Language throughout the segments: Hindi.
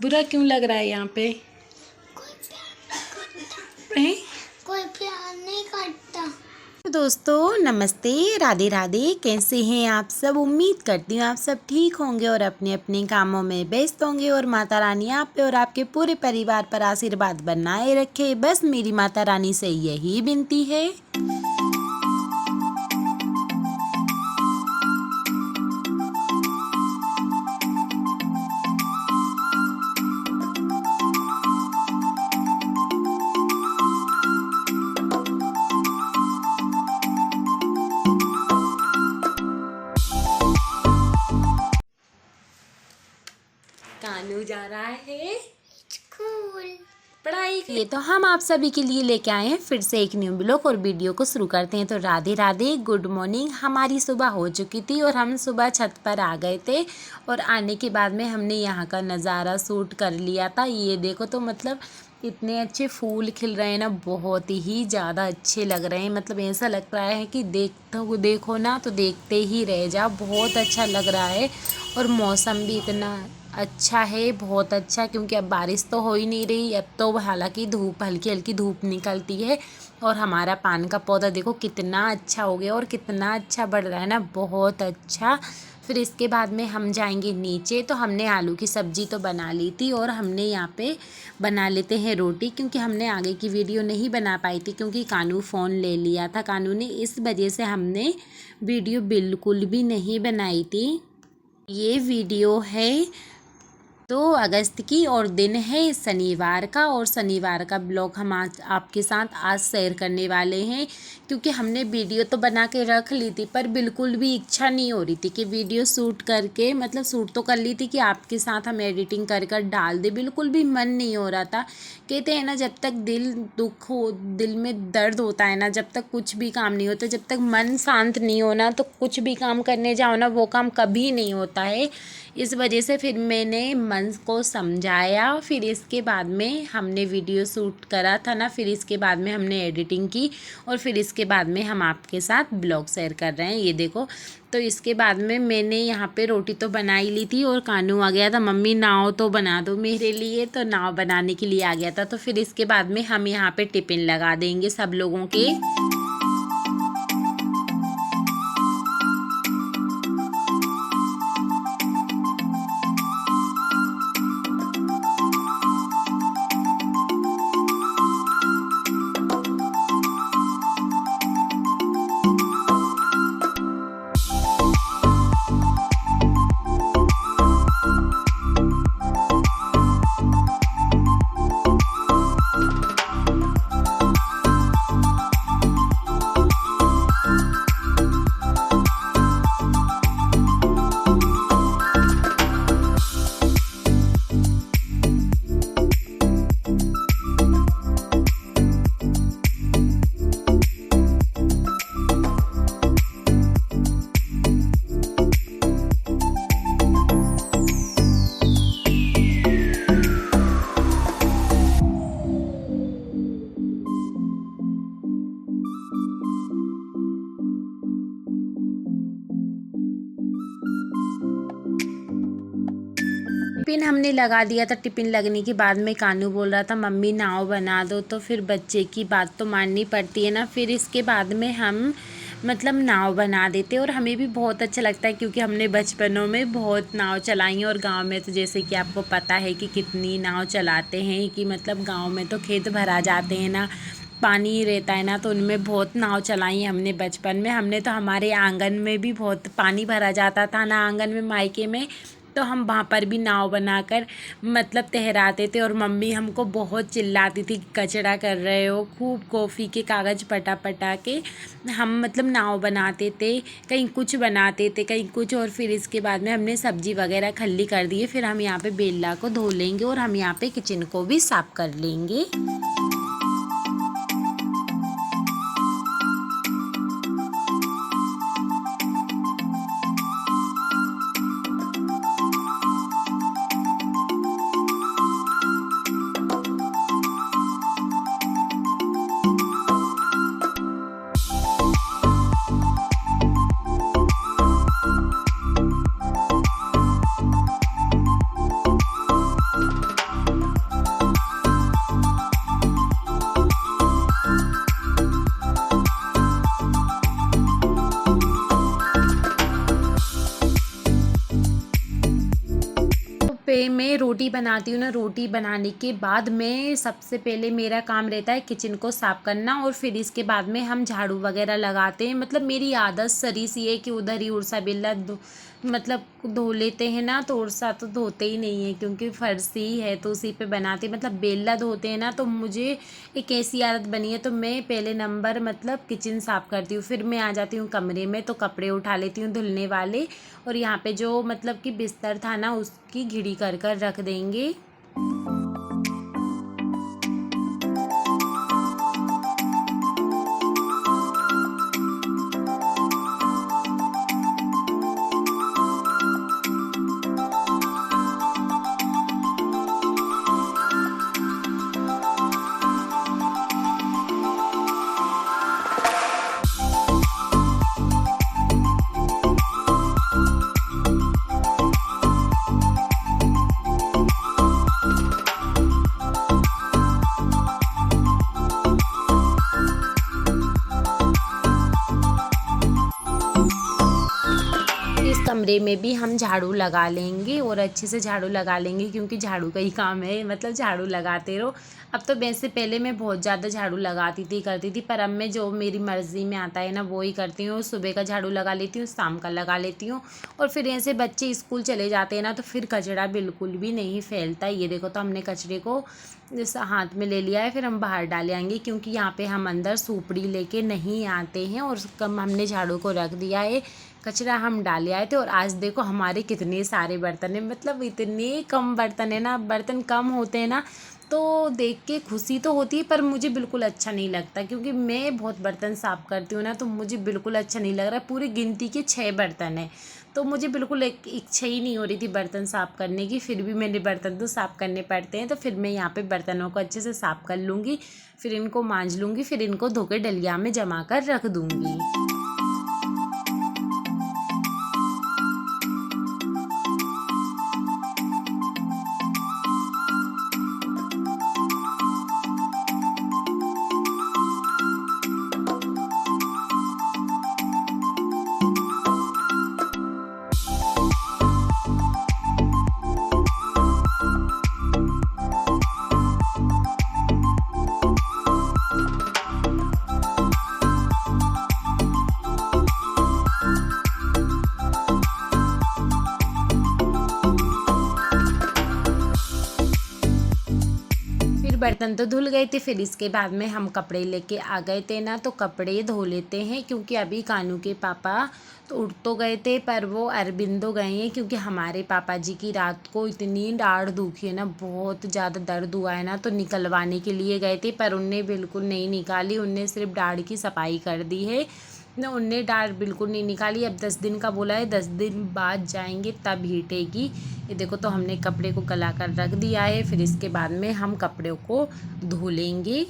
बुरा क्यों लग रहा है यहाँ पे? हैं? कोई प्यार नहीं करता। तो दोस्तों नमस्ते, राधे राधे। कैसे हैं आप सब? उम्मीद करती हूँ आप सब ठीक होंगे और अपने अपने कामों में व्यस्त होंगे और माता रानी आप पे और आपके पूरे परिवार पर आशीर्वाद बनाए रखे। बस मेरी माता रानी से यही विनती है। कानू जा रहा है स्कूल पढ़ाई के लिए। तो हम आप सभी के लिए लेके आए हैं फिर से एक न्यू ब्लॉग और वीडियो को शुरू करते हैं। तो राधे राधे, गुड मॉर्निंग। हमारी सुबह हो चुकी थी और हम सुबह छत पर आ गए थे और आने के बाद में हमने यहाँ का नज़ारा शूट कर लिया था। ये देखो, तो मतलब इतने अच्छे फूल खिल रहे हैं ना, बहुत ही ज़्यादा अच्छे लग रहे हैं। मतलब ऐसा लग रहा है कि देखो ना तो देखते ही रह जाओ, बहुत अच्छा लग रहा है। और मौसम भी इतना अच्छा है, बहुत अच्छा, क्योंकि अब बारिश तो हो ही नहीं रही। अब तो हालांकि धूप, हल्की हल्की धूप निकलती है। और हमारा पान का पौधा देखो कितना अच्छा हो गया और कितना अच्छा बढ़ रहा है ना, बहुत अच्छा। फिर इसके बाद में हम जाएंगे नीचे। तो हमने आलू की सब्ज़ी तो बना ली थी और हमने यहाँ पे बना लेते हैं रोटी, क्योंकि हमने आगे की वीडियो नहीं बना पाई थी क्योंकि कानू फ़ोन ले लिया था कानू ने, इस वजह से हमने वीडियो बिल्कुल भी नहीं बनाई थी। ये वीडियो है 2 अगस्त की और दिन है शनिवार का। और शनिवार का ब्लॉग हम आज आपके साथ आज शेयर करने वाले हैं, क्योंकि हमने वीडियो तो बना के रख ली थी पर बिल्कुल भी इच्छा नहीं हो रही थी कि वीडियो शूट करके, मतलब शूट तो कर ली थी कि आपके साथ हम एडिटिंग कर कर डाल दे, बिल्कुल भी मन नहीं हो रहा था। कहते हैं ना, जब तक दिल में दर्द होता है ना, जब तक कुछ भी काम नहीं होता, जब तक मन शांत नहीं होना तो कुछ भी काम करने जाओ ना, वो काम कभी नहीं होता है। इस वजह से फिर मैंने मन को समझाया, फिर इसके बाद में हमने वीडियो शूट करा था ना, फिर इसके बाद में हमने एडिटिंग की और फिर इसके बाद में हम आपके साथ ब्लॉग शेयर कर रहे हैं। ये देखो, तो इसके बाद में मैंने यहाँ पे रोटी तो बना ही ली थी और कानू आ गया था, मम्मी नाव तो बना दो मेरे लिए। तो नाव बनाने के लिए आ गया था। तो फिर इसके बाद में हम यहाँ पे टिफ़िन लगा देंगे सब लोगों के। टिफ़िन हमने लगा दिया था। टिफ़िन लगने के बाद में कानू बोल रहा था मम्मी नाव बना दो, तो फिर बच्चे की बात तो माननी पड़ती है ना। फिर इसके बाद में हम मतलब नाव बना देते और हमें भी बहुत अच्छा लगता है, क्योंकि हमने बचपनों में बहुत नाव चलाई हैं। और गांव में तो जैसे कि आपको पता है कि कितनी नाव चलाते हैं, कि मतलब गांव में तो खेत भरा जाते हैं ना, पानी रहता है ना, तो उनमें बहुत नाव चलाई हमने बचपन में। हमने तो हमारे आंगन में भी बहुत पानी भरा जाता था ना, आंगन में मायके में, तो हम वहाँ पर भी नाव बनाकर मतलब तैराते थे। और मम्मी हमको बहुत चिल्लाती थी, कचरा कर रहे हो, खूब कॉफ़ी के कागज़ पटा पटा के हम मतलब नाव बनाते थे, कहीं कुछ बनाते थे कहीं कुछ। और फिर इसके बाद में हमने सब्ज़ी वगैरह खल्ली कर दी है। फिर हम यहाँ पे बेला को धो लेंगे और हम यहाँ पे किचन को भी साफ़ कर लेंगे। पे मैं रोटी बनाती हूँ ना, रोटी बनाने के बाद मैं सबसे पहले मेरा काम रहता है किचन को साफ़ करना, और फिर इसके बाद में हम झाड़ू वगैरह लगाते हैं। मतलब मेरी आदत सरी सी है कि उधर ही उड़सा बिल्ला मतलब धो लेते हैं ना, तो उड़सा तो धोते ही नहीं है क्योंकि फर्श ही है तो उसी पे बनाते, मतलब बेला धोते हैं ना। तो मुझे एक ऐसी आदत बनी है, तो मैं पहले नंबर मतलब किचन साफ़ करती हूँ, फिर मैं आ जाती हूँ कमरे में तो कपड़े उठा लेती हूँ धुलने वाले, और यहाँ पे जो मतलब कि बिस्तर था ना उसकी घिड़ी कर कर रख देंगे। इस कमरे में भी हम झाड़ू लगा लेंगे और अच्छे से झाड़ू लगा लेंगे क्योंकि झाड़ू का ही काम है, मतलब झाड़ू लगाते रहो। अब तो वैसे पहले मैं बहुत ज़्यादा झाड़ू लगाती थी करती थी, पर अब मैं जो मेरी मर्ज़ी में आता है ना वो ही करती हूँ। सुबह का झाड़ू लगा लेती हूँ, शाम का लगा लेती हूँ, और फिर ऐसे बच्चे स्कूल चले जाते हैं ना तो फिर कचरा बिल्कुल भी नहीं फैलता। ये देखो, तो हमने कचरे को जैसे हाथ में ले लिया है, फिर हम बाहर डाले आएंगे क्योंकि यहाँ पे हम अंदर सूपड़ी लेके नहीं आते हैं, और कम हमने झाड़ू को रख दिया है, कचरा हम डाले आए थे। और आज देखो हमारे कितने सारे बर्तन हैं, मतलब इतने कम बर्तन है ना, बर्तन कम होते हैं ना तो देख के खुशी तो होती है, पर मुझे बिल्कुल अच्छा नहीं लगता क्योंकि मैं बहुत बर्तन साफ़ करती हूँ ना, तो मुझे बिल्कुल अच्छा नहीं लग रहा है। पूरी गिनती के 6 बर्तन हैं, तो मुझे बिल्कुल एक इच्छा ही नहीं हो रही थी बर्तन साफ़ करने की, फिर भी मैंने बर्तन तो साफ़ करने पड़ते हैं। तो फिर मैं यहाँ पे बर्तनों को अच्छे से साफ़ कर लूँगी, फिर इनको मांज लूँगी, फिर इनको धो के डलिया में जमा कर रख दूँगी। फिर बर्तन तो धुल गए थे, फिर इसके बाद में हम कपड़े लेके आ गए थे ना, तो कपड़े धो लेते हैं क्योंकि अभी कानू के पापा तो उठ तो गए थे पर वो अरबिंदो गए हैं क्योंकि हमारे पापा जी की रात को इतनी दाढ़ दुखी है ना, बहुत ज़्यादा दर्द हुआ है ना, तो निकलवाने के लिए गए थे पर उनने बिल्कुल नहीं निकाली, उनने सिर्फ दाढ़ की सफाई कर दी है ना, उनने दाढ़ बिल्कुल नहीं निकाली। अब 10 दिन का बोला है, 10 दिन बाद जाएंगे तब हीटेगी। ये देखो, तो हमने कपड़े को गला कर रख दिया है, फिर इसके बाद में हम कपड़ों को धो लेंगे।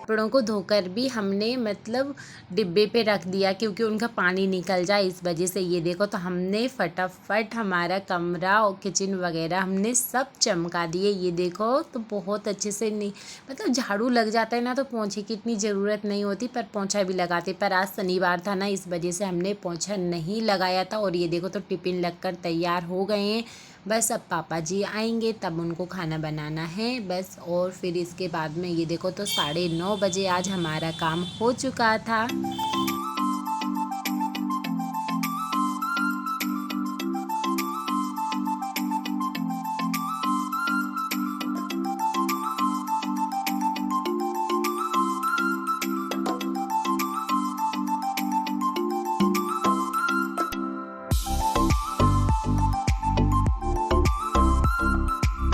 कपड़ों को धोकर भी हमने मतलब डिब्बे पे रख दिया क्योंकि उनका पानी निकल जाए इस वजह से। ये देखो, तो हमने फटाफट हमारा कमरा और किचन वगैरह हमने सब चमका दिए। ये देखो, तो बहुत अच्छे से नहीं मतलब झाड़ू लग जाता है ना, तो पोंछे की इतनी ज़रूरत नहीं होती, पर पोंछा भी लगाते। पर आज शनिवार था ना, इस वजह से हमने पोंछा नहीं लगाया था। और ये देखो, तो टिफ़िन लगकर तैयार हो गए हैं। बस अब पापा जी आएंगे तब उनको खाना बनाना है बस। और फिर इसके बाद में ये देखो तो 9:30 बजे आज हमारा काम हो चुका था।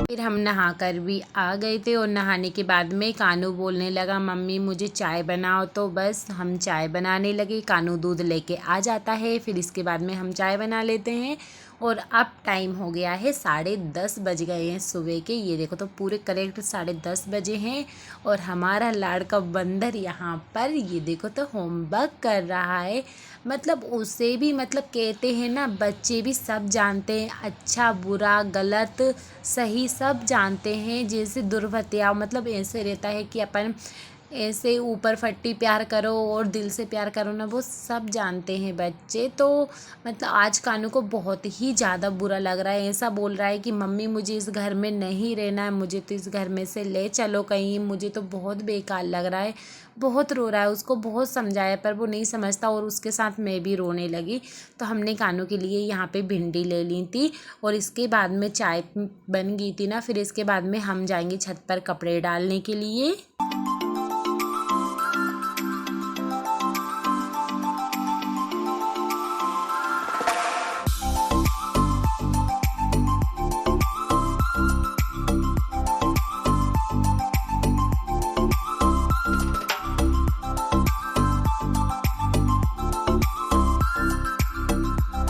फिर हम नहा कर भी आ गए थे और नहाने के बाद में कानू बोलने लगा मम्मी मुझे चाय बनाओ, तो बस हम चाय बनाने लगे। कानू दूध लेके आ जाता है, फिर इसके बाद में हम चाय बना लेते हैं। और अब टाइम हो गया है 10:30 बज गए हैं सुबह के। ये देखो तो पूरे करेक्ट 10:30 बजे हैं और हमारा लाड़का बंदर यहाँ पर ये देखो तो होमवर्क कर रहा है। मतलब उसे भी मतलब कहते हैं ना बच्चे भी सब जानते हैं, अच्छा बुरा गलत सही सब जानते हैं। जैसे दुर्वतिया मतलब ऐसे रहता है कि अपन ऐसे ऊपर फट्टी प्यार करो और दिल से प्यार करो ना, वो सब जानते हैं बच्चे। तो मतलब आज कानू को बहुत ही ज़्यादा बुरा लग रहा है। ऐसा बोल रहा है कि मम्मी मुझे इस घर में नहीं रहना है, मुझे तो इस घर में से ले चलो कहीं, मुझे तो बहुत बेकार लग रहा है। बहुत रो रहा है, उसको बहुत समझाया पर वो नहीं समझता और उसके साथ मैं भी रोने लगी। तो हमने कानू के लिए यहाँ पे भिंडी ले ली थी और इसके बाद में चाय बन गई थी ना, फिर इसके बाद में हम जाएंगे छत पर कपड़े डालने के लिए।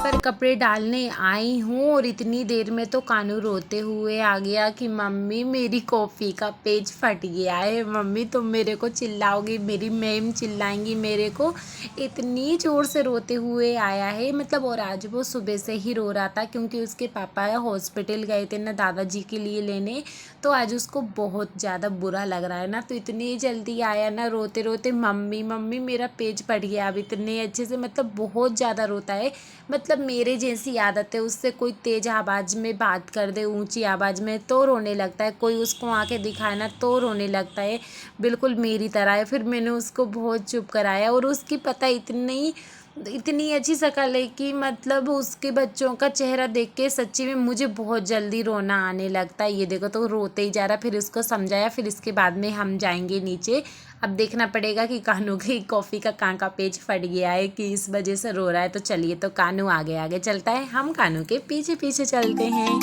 पर कपड़े डालने आई हूँ और इतनी देर में तो कानू रोते हुए आ गया कि मम्मी मेरी कॉफ़ी का पेज फट गया है, मम्मी तुम मेरे को चिल्लाओगी, मेरी मैम चिल्लाएंगी मेरे को। इतनी ज़ोर से रोते हुए आया है मतलब। और आज वो सुबह से ही रो रहा था क्योंकि उसके पापा हॉस्पिटल गए थे ना दादाजी के लिए लेने, तो आज उसको बहुत ज़्यादा बुरा लग रहा है ना। तो इतनी जल्दी आया ना रोते रोते मम्मी मम्मी मेरा पेज फट गया। अब इतने अच्छे से मतलब बहुत ज़्यादा रोता है। मतलब मेरे जैसी आदत है, उससे कोई तेज आवाज़ में बात कर दे ऊंची आवाज़ में तो रोने लगता है, कोई उसको आके दिखाए ना तो रोने लगता है, बिल्कुल मेरी तरह है। फिर मैंने उसको बहुत चुप कराया और उसकी पता इतनी अच्छी शक्ल है कि मतलब उसके बच्चों का चेहरा देख के सच्ची में मुझे बहुत जल्दी रोना आने लगता है। ये देखो तो रोते ही जा रहा। फिर उसको समझाया, फिर इसके बाद में हम जाएंगे नीचे। अब देखना पड़ेगा कि कानू की कॉफ़ी का कहाँ का पेज फट गया है कि इस वजह से रो रहा है। तो चलिए तो कानू आगे आगे चलता है, हम कानू के पीछे पीछे चलते हैं।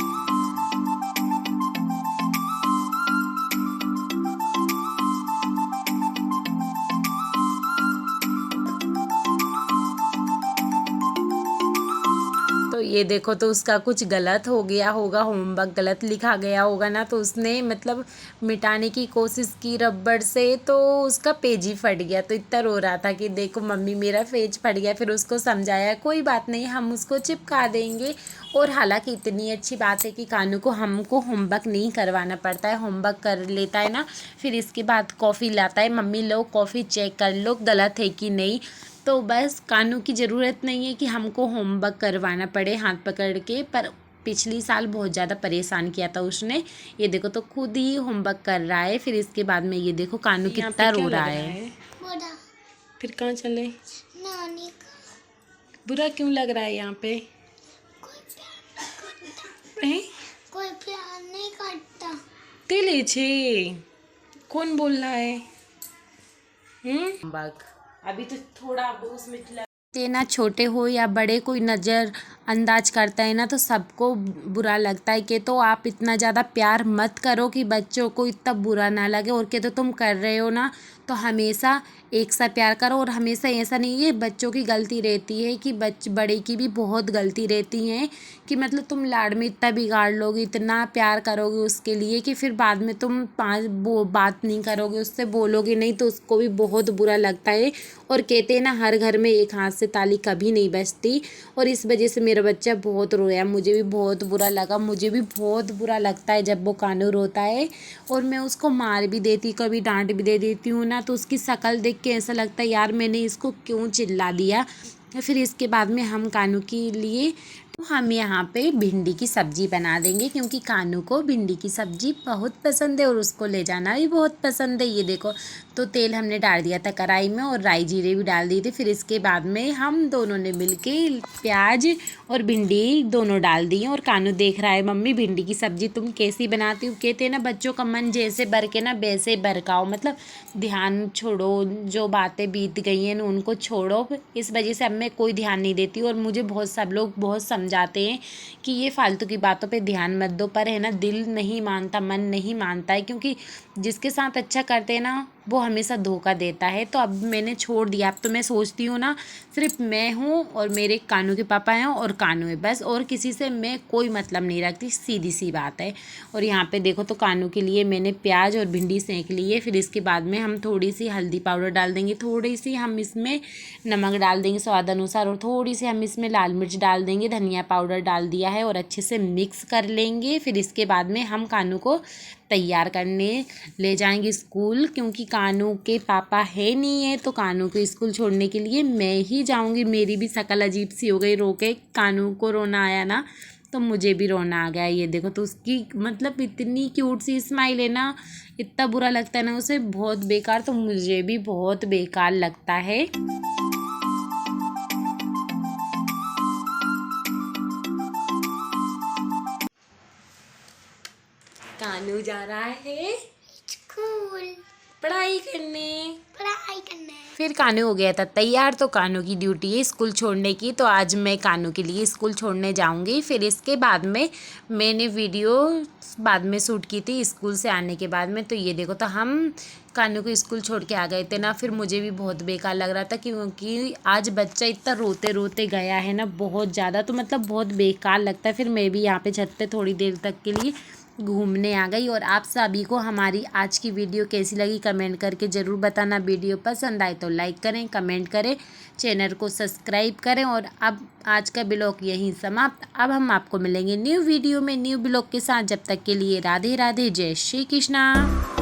तो ये देखो तो उसका कुछ गलत हो गया होगा, होमवर्क गलत लिखा गया होगा ना, तो उसने मतलब मिटाने की कोशिश की रबड़ से, तो उसका पेज ही फट गया। तो इतना रो रहा था कि देखो मम्मी मेरा पेज फट गया। फिर उसको समझाया कोई बात नहीं हम उसको चिपका देंगे। और हालांकि इतनी अच्छी बात है कि कानू को हमको होमवर्क नहीं करवाना पड़ता है, होमवर्क कर लेता है ना। फिर इसके बाद कॉफ़ी लाता है, मम्मी लो कॉफ़ी चेक कर लो गलत है कि नहीं। तो बस कानू की ज़रूरत नहीं है कि हमको होमवर्क करवाना पड़े हाथ पकड़ के। पर पिछली साल बहुत ज़्यादा परेशान किया था उसने। ये देखो तो खुद ही होमवर्क कर रहा है। फिर इसके बाद में ये देखो कानू कितना रो रहा है। बुरा फिर कहाँ चले? नानी का बुरा क्यों लग रहा है यहाँ पे? कोई प्यार नहीं करता, हैं? कोई प्यार नहीं करता। तेले छे कौन बोल रहा है? होमवर्क अभी तो थोड़ा उसमें ना छोटे हो या बड़े कोई नज़र अंदाज करता है ना तो सबको बुरा लगता है। कि तो आप इतना ज़्यादा प्यार मत करो कि बच्चों को इतना बुरा ना लगे। और कि तो तुम कर रहे हो ना तो हमेशा एक सा प्यार करो। और हमेशा ऐसा नहीं है बच्चों की गलती रहती है कि बड़े की भी बहुत गलती रहती है कि मतलब तुम लाड़ में इतना बिगाड़ लोगे, इतना प्यार करोगे उसके लिए कि फिर बाद में तुम वो बात नहीं करोगे, उससे बोलोगे नहीं तो उसको भी बहुत बुरा लगता है। और कहते हैं ना हर घर में एक हाथ से ताली कभी नहीं बजती। और इस वजह से मेरा बच्चा बहुत रोया, मुझे भी बहुत बुरा लगा। मुझे भी बहुत बुरा लगता है जब वो कानू रोता है। और मैं उसको मार भी देती, कभी डांट भी दे देती हूँ ना, तो उसकी शक्ल देख के ऐसा लगता है यार मैंने इसको क्यों चिल्ला दिया। फिर इसके बाद में हम कानू के लिए हम यहाँ पे भिंडी की सब्जी बना देंगे क्योंकि कानू को भिंडी की सब्जी बहुत पसंद है और उसको ले जाना भी बहुत पसंद है। ये देखो, तो तेल हमने डाल दिया था कढ़ाई में और राई जीरे भी डाल दिए थे। फिर इसके बाद में हम दोनों ने मिलके प्याज और भिंडी दोनों डाल दी और कानू देख रहा है, मम्मी भिंडी की सब्जी तुम कैसी बनाती हो। कहते हैं ना, बच्चों का मन जैसे बरके ना वैसे बरकाओ, मतलब ध्यान छोड़ो, जो बातें बीत गई हैं उनको छोड़ो। इस वजह से अब मैं कोई ध्यान नहीं देती और मुझे बहुत सब लोग बहुत समझाते हैं कि ये फालतू की बातों पे ध्यान मत दो, पर है ना, दिल नहीं मानता, मन नहीं मानता है, क्योंकि जिसके साथ अच्छा करते हैं ना वो हमेशा धोखा देता है। तो अब मैंने छोड़ दिया। अब तो मैं सोचती हूँ ना, सिर्फ मैं हूँ और मेरे कानू के पापा हैं और कानू है, बस, और किसी से मैं कोई मतलब नहीं रखती, सीधी सी बात है। और यहाँ पे देखो, तो कानू के लिए मैंने प्याज और भिंडी सेंक ली है। फिर इसके बाद में हम थोड़ी सी हल्दी पाउडर डाल देंगे, थोड़ी सी हम इसमें नमक डाल देंगे स्वाद अनुसार, और थोड़ी सी हम इसमें लाल मिर्च डाल देंगे, धनिया पाउडर डाल दिया है और अच्छे से मिक्स कर लेंगे। फिर इसके बाद में हम कानू को तैयार करने ले जाएंगे स्कूल, क्योंकि कानू के पापा है नहीं है, तो कानू को स्कूल छोड़ने के लिए मैं ही जाऊंगी। मेरी भी शक्ल अजीब सी हो गई, रो के कानू को रोना आया ना, तो मुझे भी रोना आ गया। ये देखो, तो उसकी मतलब इतनी क्यूट सी स्माइल है ना, इतना बुरा लगता है ना उसे, बहुत बेकार, तो मुझे भी बहुत बेकार लगता है। कानू जा रहा है स्कूल पढ़ाई करने। पढ़ाई करने। फिर कानू हो गया था तैयार, तो कानू की ड्यूटी है स्कूल छोड़ने की, तो आज मैं कानू के लिए स्कूल छोड़ने जाऊंगी। फिर इसके बाद में मैंने वीडियो बाद में शूट की थी स्कूल से आने के बाद में। तो ये देखो, तो हम कानू को स्कूल छोड़ के आ गए थे ना। फिर मुझे भी बहुत बेकार लग रहा था, क्योंकि आज बच्चा इतना रोते रोते गया है ना, बहुत ज़्यादा, तो मतलब बहुत बेकार लगता है। फिर मैं भी यहाँ पे छत पे थोड़ी देर तक के लिए घूमने आ गई। और आप सभी को हमारी आज की वीडियो कैसी लगी कमेंट करके ज़रूर बताना। वीडियो पसंद आए तो लाइक करें, कमेंट करें, चैनल को सब्सक्राइब करें। और अब आज का ब्लॉग यहीं समाप्त। अब हम आपको मिलेंगे न्यू वीडियो में न्यू ब्लॉग के साथ। जब तक के लिए राधे राधे, जय श्री कृष्णा।